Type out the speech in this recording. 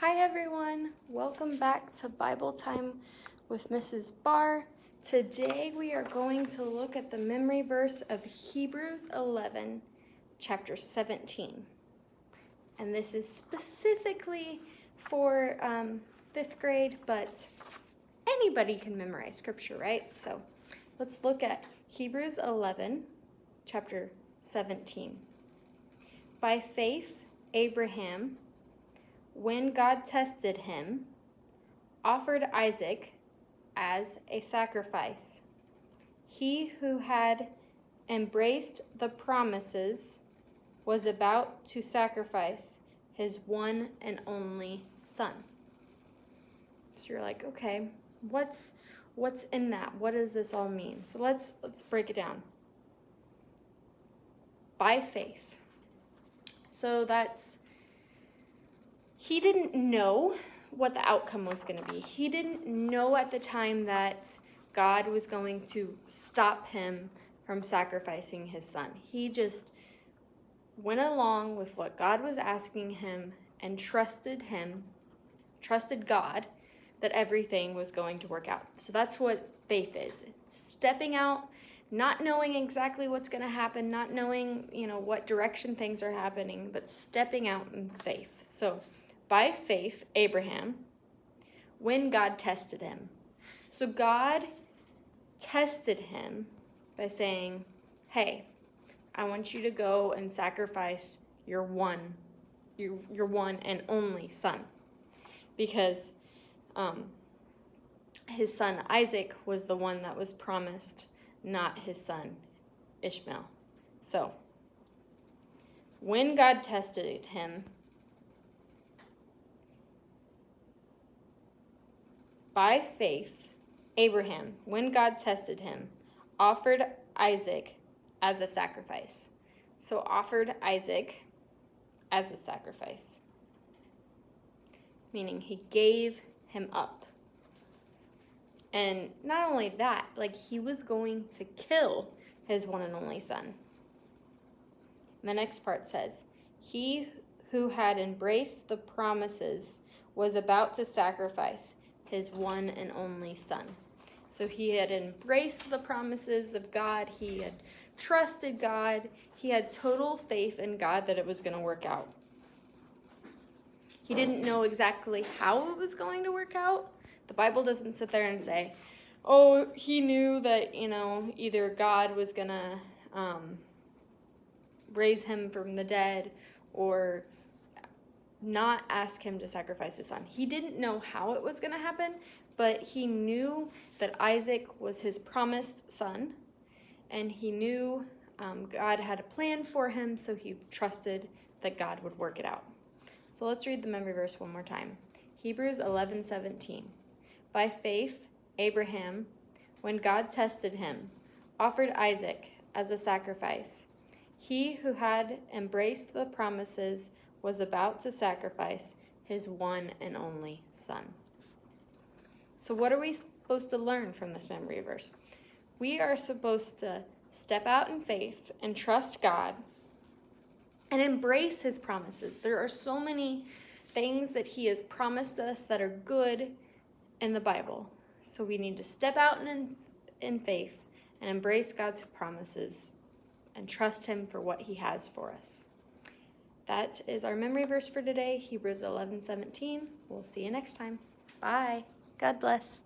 Hi everyone, welcome back to Bible Time with Mrs. Barr. Today we are going to look at the memory verse of Hebrews 11, chapter 17. And this is specifically for 5th grade, but anybody can memorize scripture, right? So let's look at Hebrews 11, chapter 17. By faith, Abraham, when God tested him, offered Isaac as a sacrifice. He who had embraced the promises was about to sacrifice his one and only son. So you're like, okay, what's in that? What does this all mean? So let's break it down. By faith. So he didn't know what the outcome was going to be. He didn't know at the time that God was going to stop him from sacrificing his son. He just went along with what God was asking him and trusted God that everything was going to work out. So that's what faith is. It's stepping out, not knowing exactly what's going to happen, not knowing, what direction things are happening, but stepping out in faith. So by faith, Abraham, when God tested him. So God tested him by saying, hey, I want you to go and sacrifice your one and only son. Because his son Isaac was the one that was promised, not his son Ishmael. So when God tested him, by faith, Abraham, when God tested him, offered Isaac as a sacrifice. So offered Isaac as a sacrifice, meaning he gave him up. And not only that, he was going to kill his one and only son. The next part says, he who had embraced the promises was about to sacrifice his one and only son. So he had embraced the promises of God. He had trusted God. He had total faith in God that it was going to work out. He didn't know exactly how it was going to work out. The Bible doesn't sit there and say, oh, he knew that, either God was going to raise him from the dead or not ask him to sacrifice his son. He didn't know how it was going to happen, but he knew that Isaac was his promised son, and he knew God had a plan for him, so he trusted that God would work it out. So let's read the memory verse one more time. Hebrews 11:17. By faith, Abraham, when God tested him, offered Isaac as a sacrifice. He who had embraced the promises was about to sacrifice his one and only son. So what are we supposed to learn from this memory verse? We are supposed to step out in faith and trust God and embrace his promises. There are so many things that he has promised us that are good in the Bible. So we need to step out in faith and embrace God's promises and trust him for what he has for us. That is our memory verse for today, Hebrews 11:17. We'll see you next time. Bye. God bless.